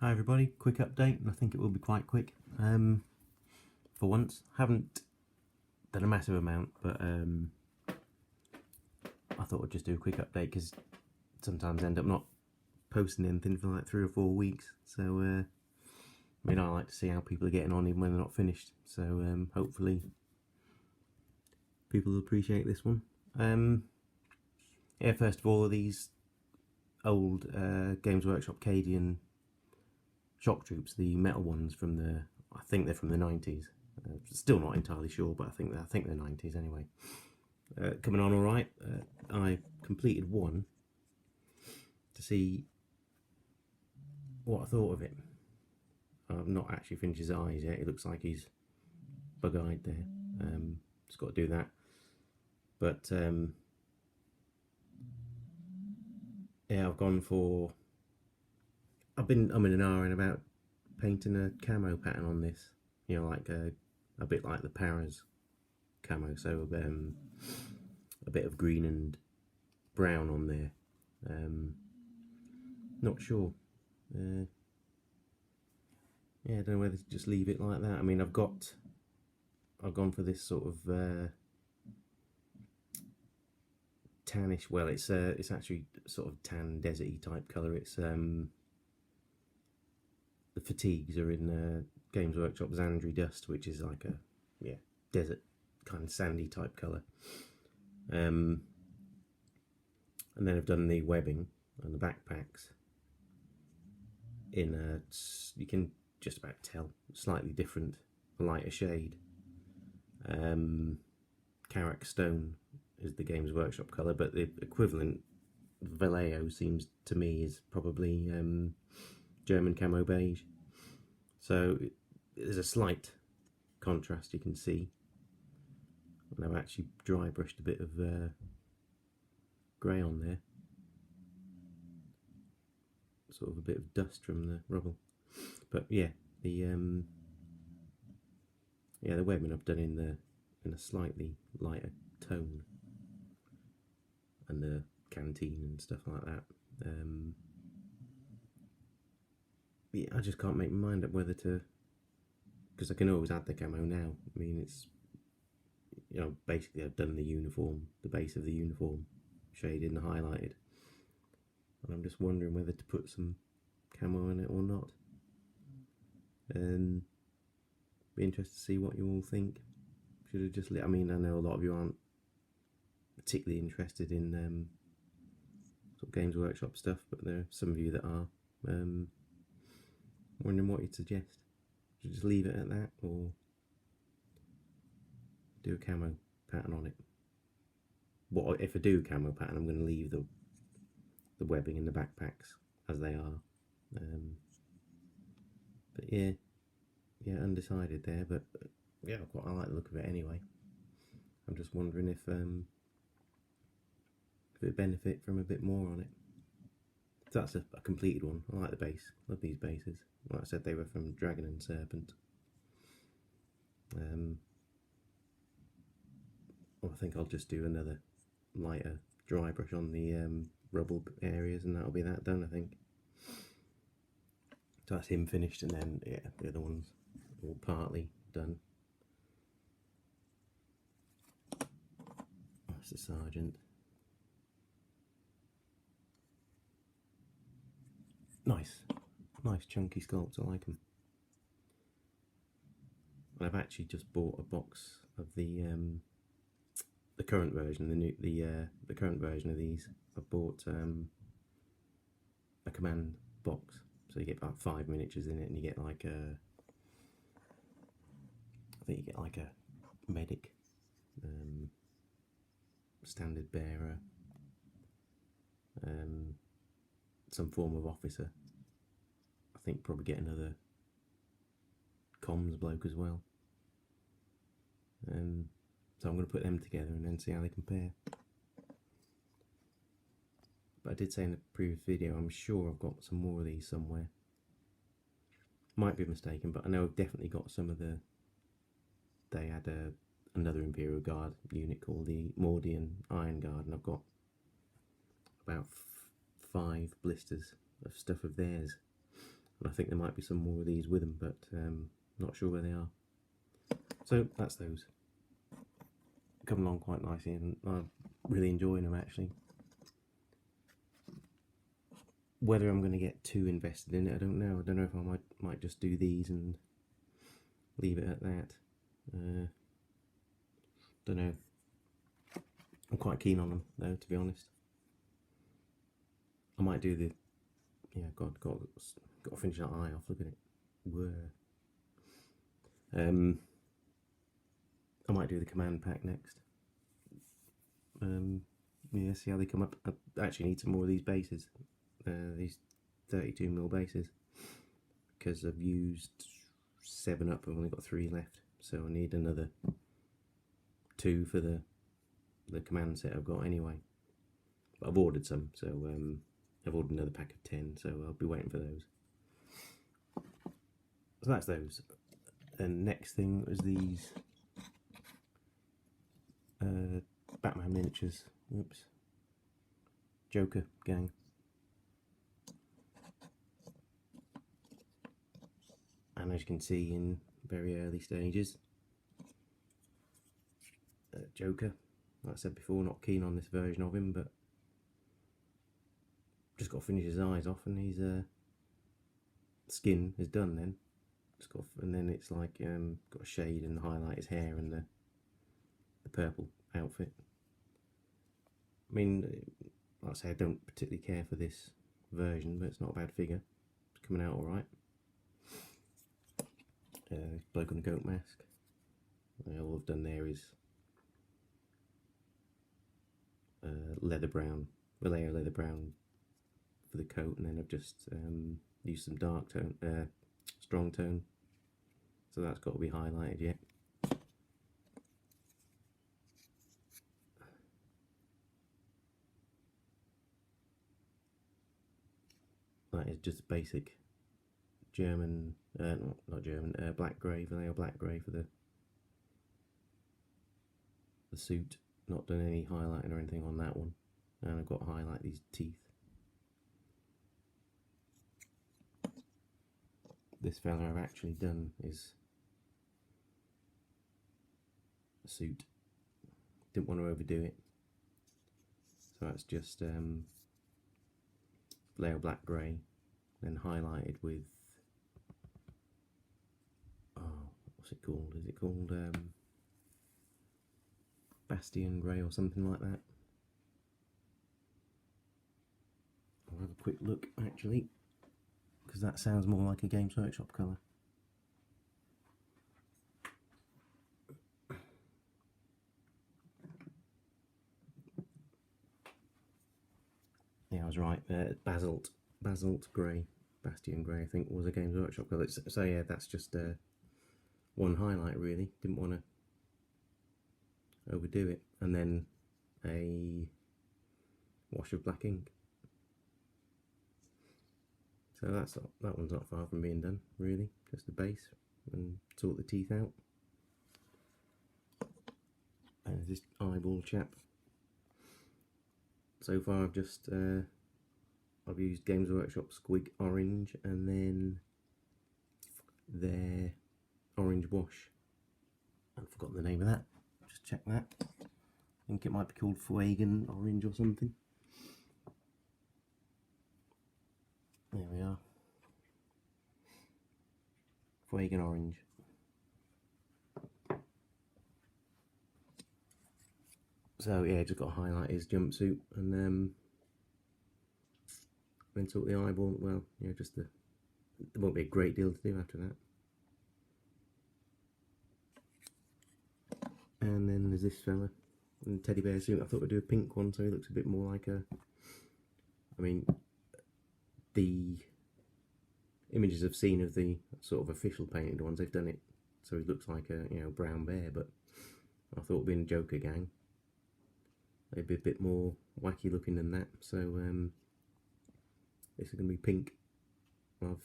Hi everybody, quick update, and I think it will be quite quick. For once, haven't done a massive amount, but I thought I'd just do a quick update because sometimes I end up not posting anything for like 3 or 4 weeks. So I like to see how people are getting on even when they're not finished. So hopefully people will appreciate this one. Yeah, first of all, these old Games Workshop Cadian shock troops, the metal ones from I think they're from the 90s. Still not entirely sure, but I think they're 90s anyway. Coming on all right. I completed one to see what I thought of it. I've not actually finished his eyes yet. It looks like he's bug-eyed there. Just got to do that. But yeah, I've gone for. I'm in an hour and about painting a camo pattern on this. You know, like a bit like the Paras camo. So a bit of green and brown on there. Not sure. Yeah, I don't know whether to just leave it like that. I mean, I've gone for this sort of tannish. Well, it's actually sort of tan deserty type colour. It's the fatigues are in Games Workshop Xandri Dust, which is like a desert kind of sandy type colour. And then I've done the webbing and the backpacks in you can just about tell, slightly different, lighter shade. Carrack Stone is the Games Workshop colour, but the equivalent Vallejo seems to me is probably German Camo Beige. So there's a slight contrast you can see. And I've actually dry brushed a bit of grey on there. Sort of a bit of dust from the rubble. But yeah, the webbing I've done in a slightly lighter tone, and the canteen and stuff like that. Yeah, I just can't make my mind up whether to, because I can always add the camo now. I mean, it's, you know, basically I've done the uniform, the base of the uniform, shaded and highlighted, and I'm just wondering whether to put some camo in it or not. Be interested to see what you all think. Should have just I mean, I know a lot of you aren't particularly interested in sort of Games Workshop stuff, but there are some of you that are. Wondering what you'd suggest. Should I just leave it at that, or do a camo pattern on it? What if I do a camo pattern? I'm going to leave the webbing in the backpacks as they are. But yeah, undecided there. But yeah, I like the look of it anyway. I'm just wondering if it'd benefit from a bit more on it. So that's a completed one. I like the base. Love these bases. Like I said, they were from Dragon and Serpent. Well, I think I'll just do another lighter dry brush on the rubble areas, and that'll be that done, I think. So that's him finished, and then yeah, the other one's all partly done. That's the sergeant. Nice chunky sculpts, I like them. I've actually just bought a box of the current version, the current version of these. I bought a command box, so you get about 5 miniatures in it, and you get like I think you get like a medic, standard bearer, some form of officer. I think probably get another comms bloke as well. So I'm going to put them together and then see how they compare. But I did say in the previous video, I'm sure I've got some more of these somewhere. Might be mistaken, but I know I've definitely got some of they had another Imperial Guard unit called the Mordian Iron Guard, and I've got about 5 blisters of stuff of theirs. And I think there might be some more of these with them, but not sure where they are. So that's those. Coming along quite nicely, and I'm really enjoying them actually. Whether I'm going to get too invested in it, I don't know. I don't know if I might just do these and leave it at that. Don't know. I'm quite keen on them though, to be honest. I might do the got to finish that eye off. Look at it. Whoa. I might do the command pack next. Yeah, see how they come up. I actually need some more of these bases, these 32mm bases, because I've used 7 up. I've only got 3 left, so I need another 2 for the command set I've got anyway. But I've ordered some, so I've ordered another pack of 10, so I'll be waiting for those. So that's those. And next thing was these Batman miniatures. Oops. Joker gang. And as you can see, in very early stages, Joker, like I said before, not keen on this version of him, but just got to finish his eyes off, and his skin is done then. Just got and then it's like got to shade and highlight his hair and the purple outfit. I mean, like I say, I don't particularly care for this version, but it's not a bad figure. It's coming out alright. Bloke on the goat mask. All I've done there is leather brown, a layer of leather brown for the coat, and then I've just used some dark tone, strong tone, so that's got to be highlighted yet. That is just basic German, not German, black grey, vanilla black grey for the suit. Not done any highlighting or anything on that one, and I've got to highlight these teeth. This fella I've actually done is a suit. Didn't want to overdo it, so that's just layer black grey, then highlighted with what's it called? Is it called Bastion grey or something like that? I'll have a quick look actually, because that sounds more like a Games Workshop colour. Yeah, I was right. Basalt grey, Bastion grey, I think was a Games Workshop colour. So yeah, that's just one highlight really. Didn't want to overdo it, and then a wash of black ink. So that one's not far from being done really. Just the base and sort the teeth out. And there's this eyeball chap. So far I've just I've used Games Workshop Squig Orange and then their orange wash. I've forgotten the name of that. Just check that. I think it might be called Fuegan Orange or something. There we are. Fuegan Orange. So yeah, just got to highlight his jumpsuit and then sort the eyeball. Well, yeah, just there won't be a great deal to do after that. And then there's this fella in teddy bear suit. I thought I'd do a pink one, so he looks a bit more like a. I mean, the images I've seen of the sort of official painted ones, they've done it so he looks like a brown bear. But I thought being a Joker gang, they'd be a bit more wacky looking than that. So this is going to be pink. I've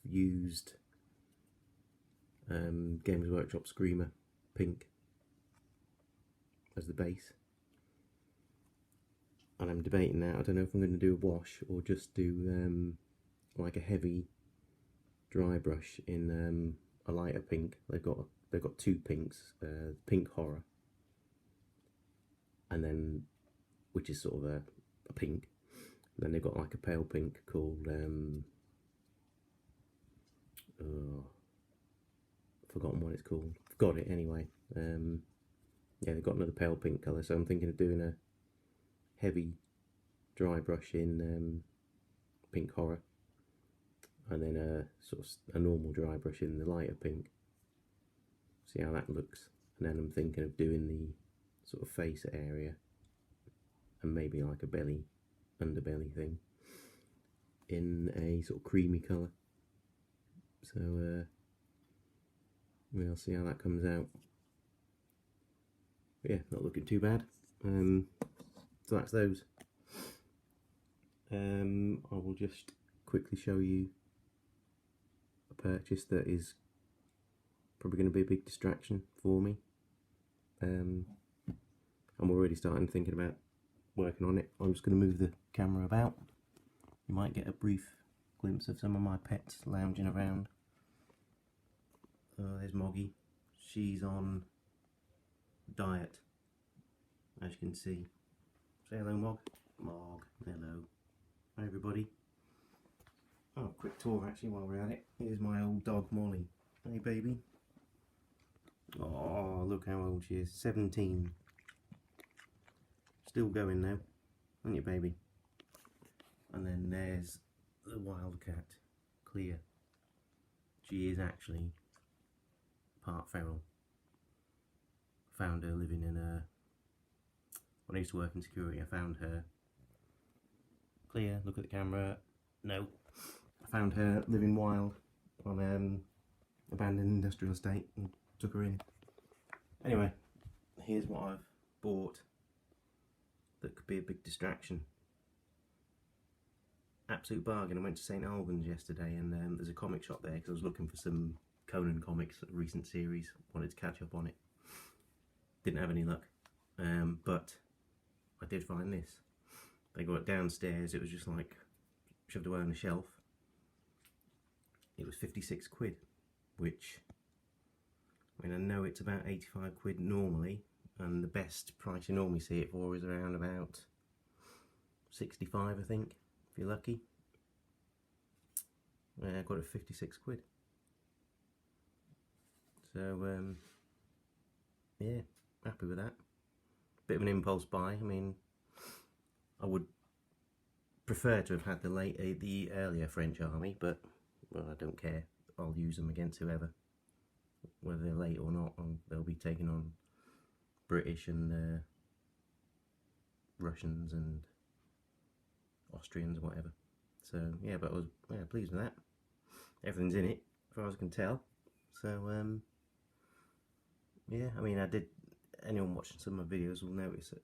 used Games Workshop Screamer pink as the base, and I'm debating now. I don't know if I'm going to do a wash or just do like a heavy dry brush in a lighter pink. They've got two pinks, pink horror, and then which is sort of a pink. And then they've got like a pale pink called forgotten what it's called. Forgot it anyway. Yeah, they've got another pale pink colour, so I'm thinking of doing a heavy dry brush in pink horror, and then a sort of a normal dry brush in the lighter pink. See how that looks. And then I'm thinking of doing the sort of face area and maybe like a belly, underbelly thing in a sort of creamy colour. So we'll see how that comes out. But yeah, not looking too bad. So that's those. I will just quickly show you a purchase that is probably going to be a big distraction for me. I'm already starting thinking about working on it. I'm just going to move the camera about. You might get a brief glimpse of some of my pets lounging around. There's Moggy. She's on diet, as you can see. Say hello, Mog. Mog, hello. Hi, everybody. Oh, quick tour actually while we're at it. Here's my old dog Molly. Hey, baby. Oh, look how old she is. 17. Still going now, aren't you, baby? And then there's the wildcat, Clea. She is actually part feral. Found her living in when I used to work in security. I found her. Clea, look at the camera. No. I found her living wild on abandoned industrial estate and took her in. Anyway, here's what I've bought that could be a big distraction. Absolute bargain. I went to St Albans yesterday, and there's a comic shop there because I was looking for some Conan comics, a recent series. Wanted to catch up on it. Didn't have any luck, but I did find this. They got it downstairs. It was just like shoved away on a shelf. It was 56 quid, which, I mean, I know it's about 85 quid normally, and the best price you normally see it for is around about 65, I think, if you're lucky. I got it for 56 quid. So, yeah, happy with that. Bit of an impulse buy. I mean, I would prefer to have had the earlier French army, but well, I don't care. I'll use them against whoever, whether they're late or not. They'll be taking on British and Russians and Austrians, whatever. So yeah, but I was pleased with that. Everything's in it, as far as I can tell. So yeah, I mean, anyone watching some of my videos will notice that,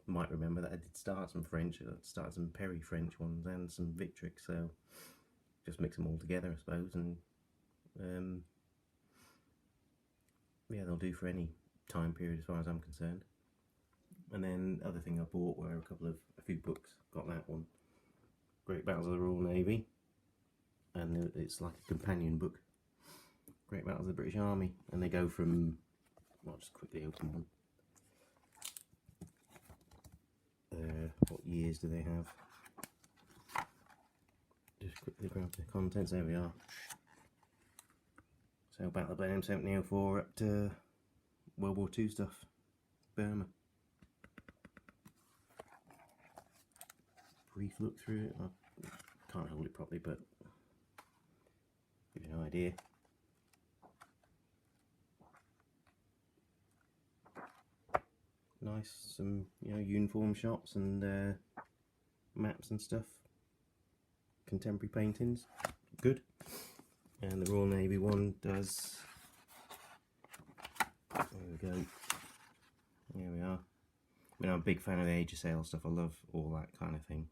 might remember that I did start some French, started some Perry French ones and some Victrix, so just mix them all together, I suppose, and yeah, they'll do for any time period as far as I'm concerned. And then other thing I bought were a few books. Got that one, Great Battles of the Royal Navy, and it's like a companion book, Great Battles of the British Army, and they go from, I'll just quickly open one. What years do they have? Just quickly grab the contents. There we are. So Battle of Blenheim 1704 up to World War II stuff. Burma. Brief look through it. I can't hold it properly, but give you an idea. Nice, some uniform shots and maps and stuff. Contemporary paintings, good. And the Royal Navy one does. There we go. Here we are. I mean, I'm a big fan of the Age of Sail stuff. I love all that kind of thing.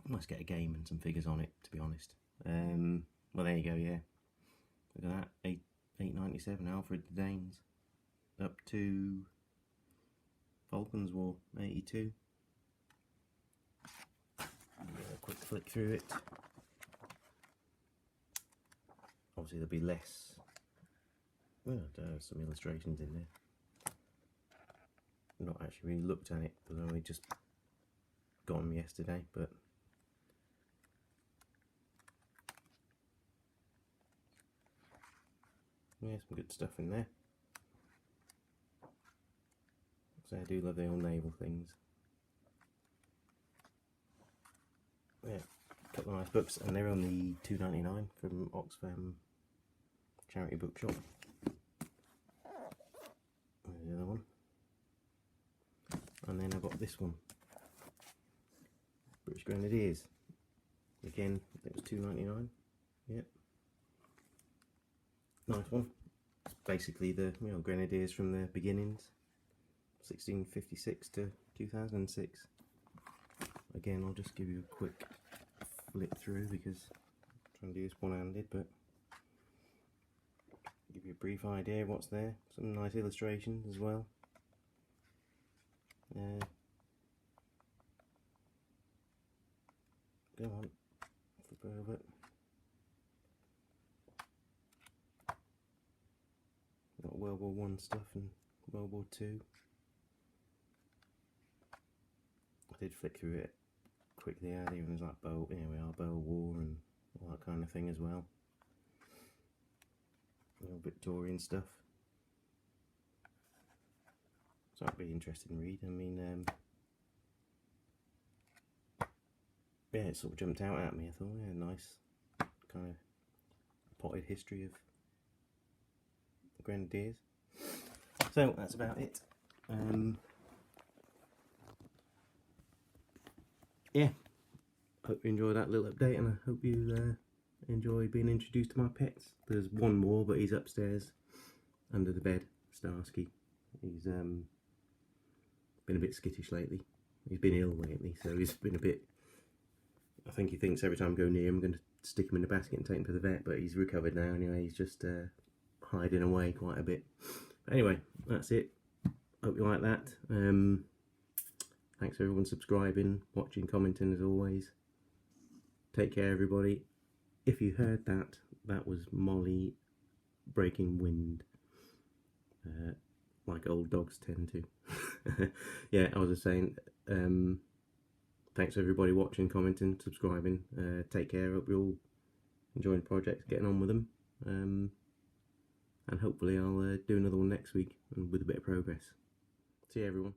Let's get a game and some figures on it, to be honest. Well, there you go. Yeah, look at that. 897 Alfred the Danes. Up to Falklands War, 82. A quick flick through it. obviously there'll be less. Well, there's some illustrations in there. Not actually really looked at it because I only just got them yesterday, but yeah, some good stuff in there. So I do love the old naval things. Yeah, a couple of nice books, and they're only £2.99 from Oxfam charity bookshop. There's the other one. And then I've got this one, British Grenadiers. Again, I think it was £2.99. Yep. Nice one. It's basically the Grenadiers from their beginnings, 1656 to 2006. Again, I'll just give you a quick flip through because I'm trying to do this one-handed, but give you a brief idea of what's there. Some nice illustrations as well. Go on, flip over it. Got World War I stuff and World War II. I did flick through it quickly earlier and there's like Boer War and all that kind of thing as well. Victorian stuff. So that'd be an interesting read. I mean, yeah, it sort of jumped out at me. I thought, yeah, nice kind of potted history of the Grenadiers. So that's about it. Yeah, hope you enjoyed that little update, and I hope you enjoy being introduced to my pets. There's one more, but he's upstairs under the bed, Starsky. He's been a bit skittish lately. He's been ill lately, so he's been a bit, I think he thinks every time I go near him I'm going to stick him in the basket and take him to the vet, but he's recovered now anyway. He's just hiding away quite a bit. But anyway, that's it. Hope you like that. Thanks everyone subscribing, watching, commenting as always. Take care everybody. If you heard that, that was Molly breaking wind. Like old dogs tend to. Yeah, I was just saying, thanks everybody watching, commenting, subscribing. Take care, hope you're all enjoying projects, getting on with them. And hopefully I'll do another one next week with a bit of progress. See you everyone.